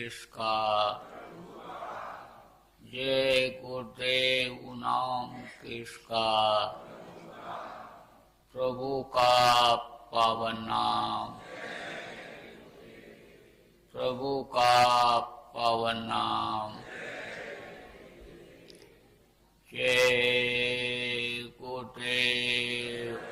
किसका, जय गुरुदेव नाम किसका, प्रभु का पावन नाम, प्रभु का पावन नाम, जय गुरुदेव।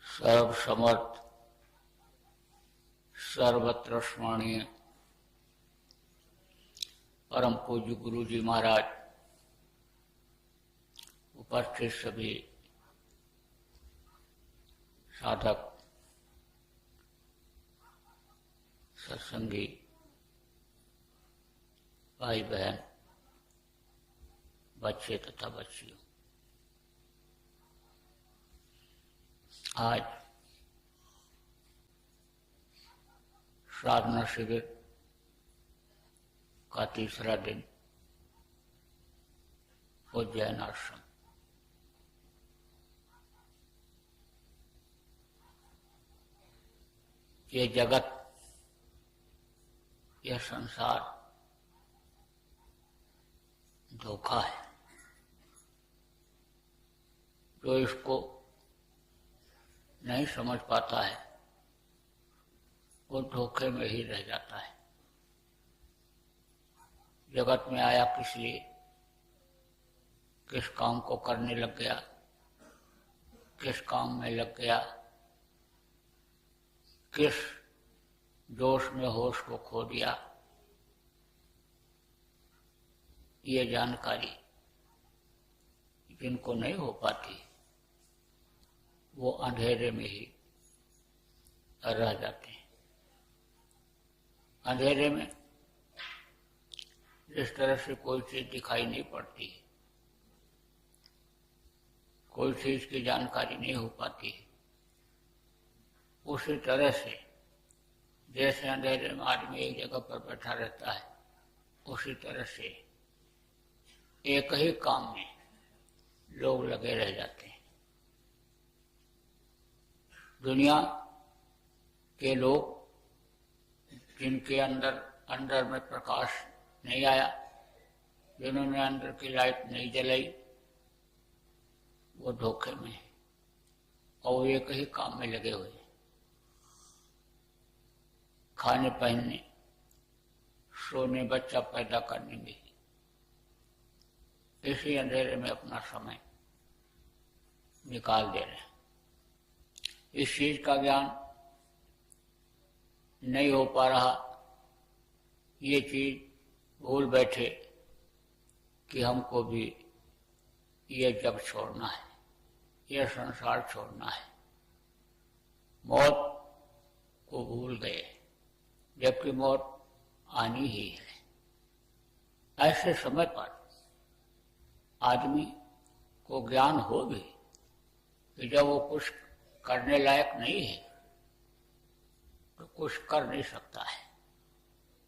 सर्वसमर्थ सर्वत्र स्मरणीय परम पूज्य गुरु जी महाराज, उपस्थित सभी साधक सत्संगी भाई बहन, बच्चे तथा बच्चियों, आज साधना शिविर का तीसरा दिन उज्जैन आश्रम। ये जगत, यह संसार धोखा है। जो इसको नहीं समझ पाता है वो धोखे में ही रह जाता है। जगत में आया किस लिए, किस काम को करने लग गया, किस काम में लग गया, किस जोश में होश को खो दिया, ये जानकारी जिनको नहीं हो पाती वो अंधेरे में ही रह जाते हैं। अंधेरे में जिस तरह से कोई चीज दिखाई नहीं पड़ती, कोई चीज की जानकारी नहीं हो पाती है, उसी तरह से जैसे अंधेरे में आदमी एक जगह पर बैठा रहता है, उसी तरह से एक ही काम में लोग लगे रह जाते हैं। दुनिया के लोग जिनके अंदर में प्रकाश नहीं आया, जिन्होंने अंदर की लाइट नहीं जलाई, वो धोखे में है और एक ही काम में लगे हुए हैं, खाने पहनने, सोने, बच्चा पैदा करने में। इसी अंधेरे में अपना समय निकाल दे रहे हैं। इस चीज का ज्ञान नहीं हो पा रहा, ये चीज भूल बैठे कि हमको भी ये जग छोड़ना है, ये संसार छोड़ना है। मौत को भूल गए, जबकि मौत आनी ही है। ऐसे समय पर आदमी को ज्ञान हो भी कि जब वो कुछ करने लायक नहीं है तो कुछ कर नहीं सकता है,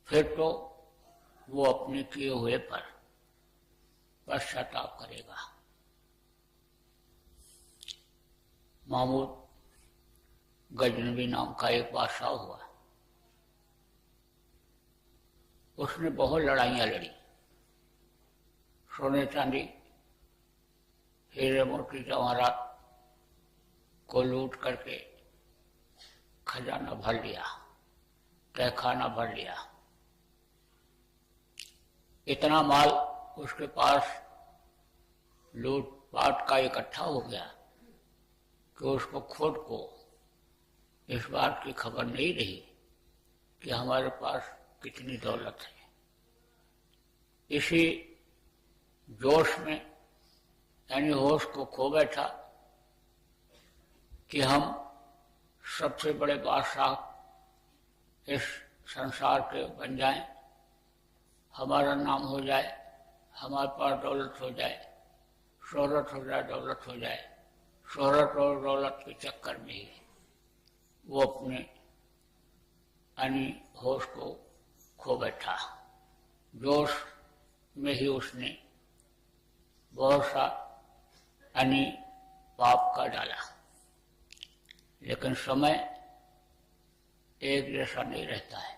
फिर तो वो अपने किए हुए पर पश्चाताप करेगा। महमूद गजनवी नाम का एक बादशाह हुआ। उसने बहुत लड़ाइयां लड़ी, सोने चांदी, हीरे मोती जवाहरात को लूट करके खजाना भर लिया, तहखाना भर लिया। इतना माल उसके पास लूट पाट का इकट्ठा हो गया कि उसको खुद को इस बात की खबर नहीं रही कि हमारे पास कितनी दौलत है। इसी जोश में यानी होश को खो बैठा कि हम सबसे बड़े बादशाह इस संसार के बन जाएं, हमारा नाम हो जाए, हमारे पास दौलत हो जाए, शोहरत हो जाए, दौलत हो जाए। शोहरत और दौलत के चक्कर में ही वो अपने यानी होश को खो बैठा। जोश में ही उसने बहुत सा यानी पाप का डाला। लेकिन समय एक जैसा नहीं रहता है।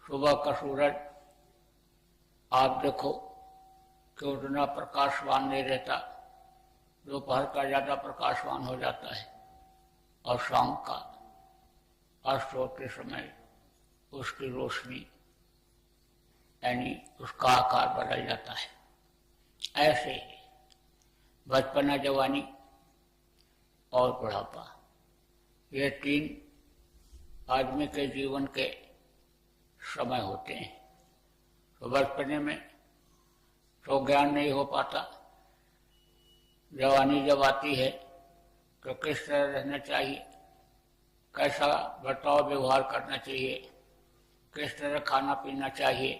सुबह का सूरज आप देखो कि उतना प्रकाशवान नहीं रहता, दोपहर का ज्यादा प्रकाशवान हो जाता है, और शाम का अस्त होते समय उसकी रोशनी यानी उसका आकार बदल जाता है। ऐसे ही बचपना, जवानी और बुढ़ापा, ये तीन आदमी के जीवन के समय होते हैं। तो बचपने में तो ज्ञान नहीं हो पाता। जवानी जब आती है तो किस तरह रहना चाहिए, कैसा बर्ताव व्यवहार करना चाहिए, किस तरह खाना पीना चाहिए,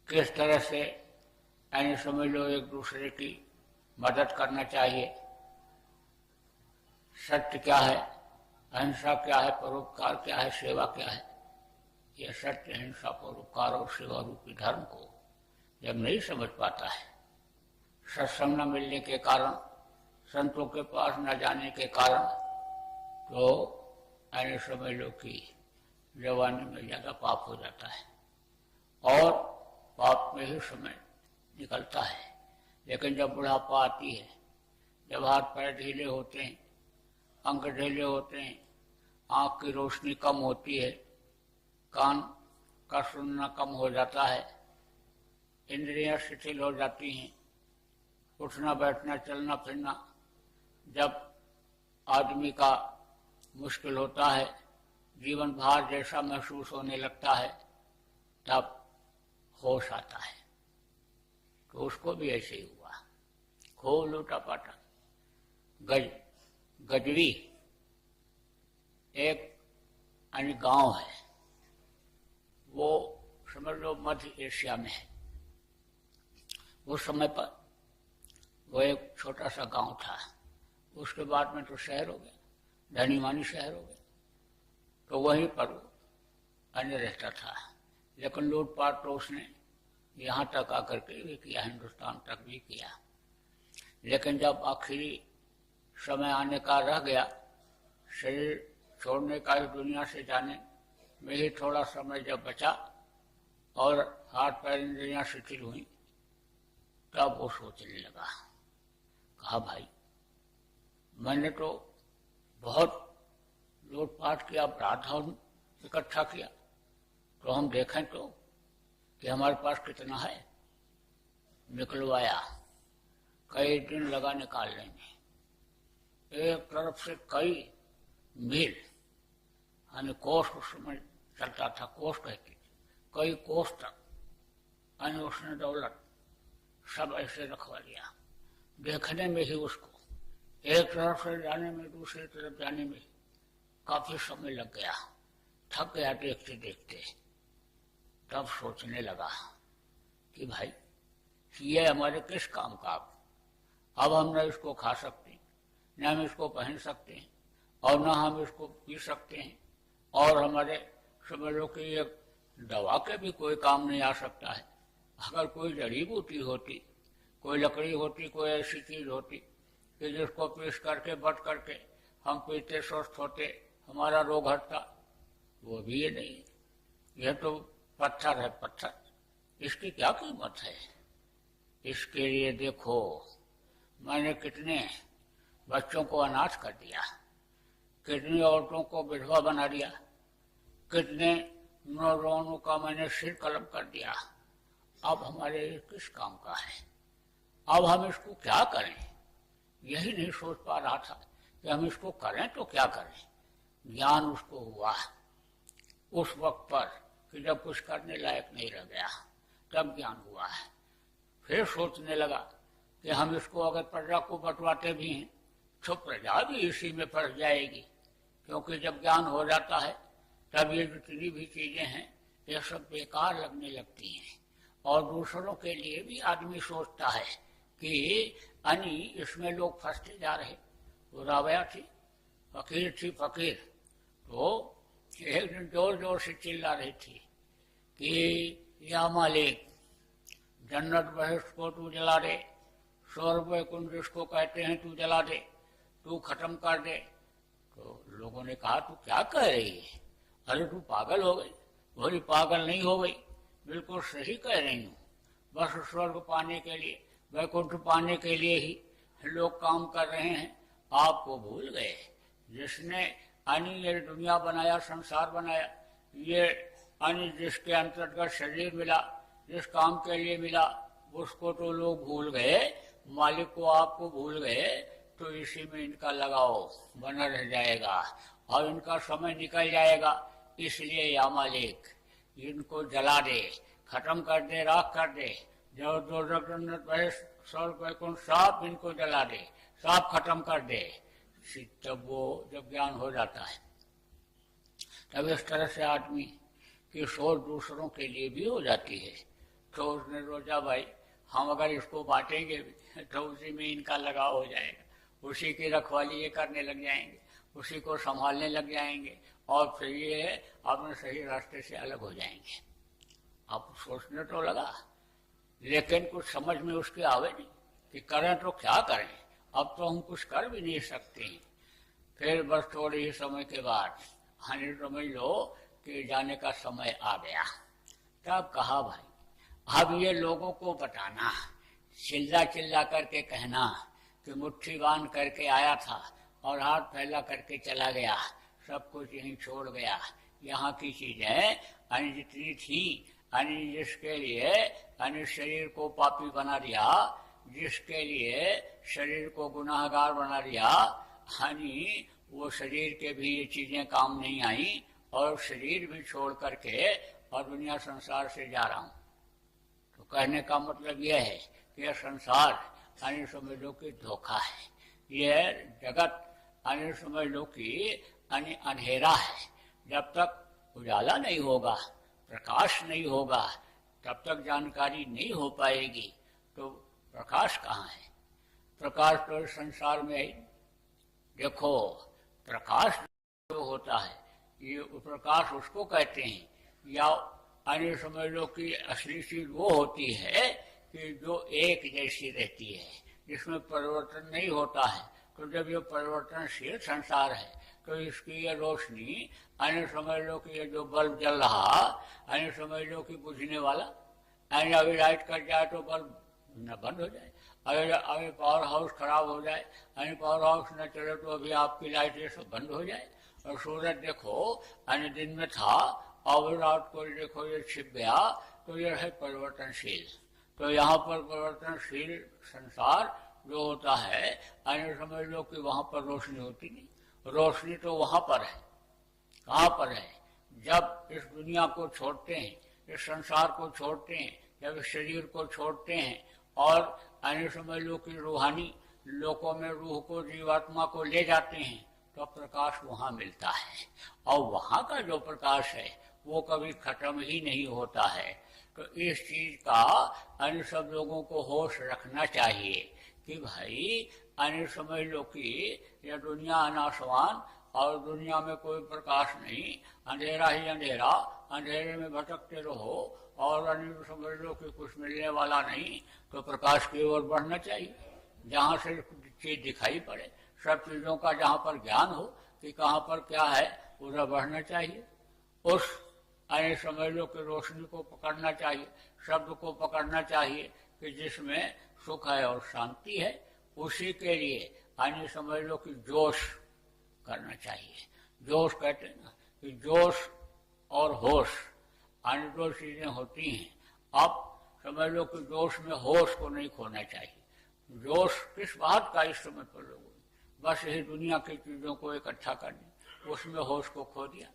किस तरह से यानी समझ लो एक दूसरे की मदद करना चाहिए, सत्य क्या है, अहिंसा क्या है, परोपकार क्या है, सेवा क्या है। यह सत्य, अहिंसा, परोपकार और सेवा रूपी धर्म को जब नहीं समझ पाता है, सत्संग न मिलने के कारण, संतों के पास न जाने के कारण, तो यानी समझ लो कि जवानी में ज्यादा पाप हो जाता है और पाप में ही समय निकलता है। लेकिन जब बुढ़ापा आती है, जब हाथ पैर ढीले होते हैं, अंग ढीले होते हैं, आंख की रोशनी कम होती है, कान का सुनना कम हो जाता है, इंद्रियां शिथिल हो जाती हैं, उठना बैठना चलना फिरना जब आदमी का मुश्किल होता है, जीवन भार जैसा महसूस होने लगता है, तब होश आता है। तो उसको भी ऐसे ही हुआ, खूब लूटा पाटा। गजवी एक यानी गांव है, वो समझ लो मध्य एशिया में है। उस समय पर वो एक छोटा सा गांव था, उसके बाद में तो शहर हो गया, धनी मानी शहर हो गया। तो वहीं पर वो अन्य रहता था, लेकिन लूटपाट तो उसने यहाँ तक आकर के भी किया, हिंदुस्तान तक भी किया। लेकिन जब आखिरी समय आने का रह गया, शरीर छोड़ने का, इस दुनिया से जाने में ही थोड़ा समय जब बचा और हाथ पैर इंद्रियां शिथिल हुई, तब वो सोचने लगा। कहा भाई, मैंने तो बहुत लूटपाट किया, अपराध इकट्ठा किया, तो हम देखें तो कि हमारे पास कितना है। निकलवाया, कई दिन लगा निकालने में। एक तरफ से कई मील यानी कोस उस समय चलता था, कोस कहते थे, कई कोस तक यानी उसने दौलत सब ऐसे रखवा लिया। देखने में ही उसको एक तरफ से जाने में, दूसरी तरफ जाने में काफी समय लग गया, थक गया देखते देखते। तब सोचने लगा कि भाई ये हमारे किस काम का, अब हम न इसको खा सकते, न हम इसको पहन सकते हैं, और न हम इसको पी सकते हैं, और हमारे समझ लो कि ये दवा के भी कोई काम नहीं आ सकता है। अगर कोई जड़ी बूटी होती, कोई लकड़ी होती, कोई ऐसी चीज होती कि जिसको पीस करके बट करके हम पीते, स्वस्थ होते, हमारा रोग हटता, वो भी ये नहीं। यह तो पत्थर है, पत्थर, इसकी क्या कीमत है। इसके लिए देखो मैंने कितने बच्चों को अनाथ कर दिया, कितनी औरतों को विधवा बना दिया, कितने नौजवानों का मैंने सिर कलम कर दिया। अब हमारे किस काम का है, अब हम इसको क्या करें। यही नहीं सोच पा रहा था कि हम इसको करें तो क्या करें। ज्ञान उसको हुआ उस वक्त पर कि जब कुछ करने लायक नहीं रह गया, तब ज्ञान हुआ है। फिर सोचने लगा कि हम इसको अगर प्रजा को बंटवाते भी हैं तो प्रजा भी इसी में फंस जाएगी, क्योंकि जब ज्ञान हो जाता है तब ये जितनी भी चीजें हैं ये सब बेकार लगने लगती हैं। और दूसरों के लिए भी आदमी सोचता है कि यानी इसमें लोग फंसते जा रहे। वो रावया थी, फकीर थी, फकीर तो एक दिन जोर जोर से चिल्ला रही थी कि या मालिक, जन्नत बहस को तू जला दे, स्वर्ग वैकुंठ जिसको कहते हैं तू जला दे, तू खत्म कर दे। तो लोगों ने कहा तू क्या कह रही है, अरे तू पागल हो गई। बोली पागल नहीं हो गई, बिल्कुल सही कह रही हूँ। बस स्वर्ग पाने के लिए, वैकुंठ पाने के लिए ही लोग काम कर रहे हैं। आपको भूल गए जिसने ये दुनिया बनाया, संसार बनाया, ये जिसके अंतर्गत शरीर मिला, जिस काम के लिए मिला, उसको तो लोग भूल गए, मालिक को आपको भूल गए। तो इसी में इनका लगाव बना रह जाएगा और इनका समय निकल जाएगा। इसलिए या मालिक इनको जला दे, खत्म कर दे, राख कर दे। जो जो स्वर्ग वैकुंठ सब इनको जला दे, सब खत्म कर दे। जब ज्ञान हो जाता है तब इस तरह से आदमी की सोच दूसरों के लिए भी हो जाती है। तो उसने सोचा भाई हम अगर इसको बांटेंगे तो उसी में इनका लगाव हो जाएगा, उसी की रखवाली ये करने लग जाएंगे, उसी को संभालने लग जाएंगे और फिर ये अपने सही रास्ते से अलग हो जाएंगे। अब सोचने तो लगा, लेकिन कुछ समझ में उसके आवे नहीं कि करें तो क्या करें, अब तो हम कुछ कर भी नहीं सकते हैं। फिर बस थोड़े ही समय के बाद समझ लो कि जाने का समय आ गया। तब कहा भाई अब ये लोगों को बताना, चिल्ला चिल्ला करके कहना कि मुट्ठी बांध करके आया था और हाथ फैला करके चला गया, सब कुछ यहीं छोड़ गया। यहाँ की चीजें जितनी थी जिसके लिए शरीर को पापी बना दिया, जिसके लिए शरीर को गुनाहगार बना दिया, वो शरीर के भी ये चीजें काम नहीं आई और शरीर भी छोड़ करके और दुनिया संसार से जा रहा हूं। तो कहने का मतलब यह है कि यह संसार समझ लो कि धोखा है, यह जगत समझ लो कि अंधेरा है। जब तक उजाला नहीं होगा, प्रकाश नहीं होगा, तब तक जानकारी नहीं हो पाएगी। तो प्रकाश कहाँ है? प्रकाश तो संसार में देखो, प्रकाश जो होता है ये प्रकाश उसको कहते हैं, या समझ लो कि असली चीज वो होती है कि जो एक जैसी रहती है, जिसमें परिवर्तन नहीं होता है। तो जब ये परिवर्तनशील संसार है तो इसकी ये रोशनी समझ लो कि ये जो बल्ब जल रहा समझ लो कि बुझने वाला अभी लाइट कट जाए तो बल्ब न बंद हो जाए, अभी पावर हाउस खराब हो जाए, पावर हाउस न चले तो अभी आपकी लाइट ये सब बंद हो जाए। और सूरज देखो दिन में था और रात को देखो ये छिप गया, तो यह है परिवर्तनशील। तो यहाँ पर परिवर्तनशील संसार जो होता है समझ लो कि वहां पर रोशनी होती नहीं। रोशनी तो वहां पर है, कहाँ पर है? जब इस दुनिया को छोड़ते हैं, इस संसार को छोड़ते हैं, जब इस शरीर को छोड़ते हैं और समझ लो कि रूहानी लोकों में रूह को, जीवात्मा को ले जाते हैं, तो प्रकाश वहां मिलता है। और वहां का जो प्रकाश है वो कभी खत्म ही नहीं होता है। तो इस चीज का सब लोगों को होश रखना चाहिए कि भाई समझ लो कि यह दुनिया अनासवान और दुनिया में कोई प्रकाश नहीं, अंधेरा ही अंधेरा, अंधेरे में भटकते रहो और समझ लो कि कुछ मिलने वाला नहीं। तो प्रकाश की ओर बढ़ना चाहिए, जहाँ से चीज दिखाई पड़े, सब चीजों का जहाँ पर ज्ञान हो कि कहाँ पर क्या है, उधर बढ़ना चाहिए। उस समझ लो कि रोशनी को पकड़ना चाहिए, शब्द को पकड़ना चाहिए कि जिसमें सुख है और शांति है। उसी के लिए समझ लो कि जोश करना चाहिए। जोश कहते हैं ना कि जोश और होश दो चीजें होती हैं। अब समझ लो कि जोश में होश को नहीं खोना चाहिए। जोश किस बात का इस समय पर लोगों ने बस यही दुनिया की चीजों को इकट्ठा करने, उसमें होश को खो दिया।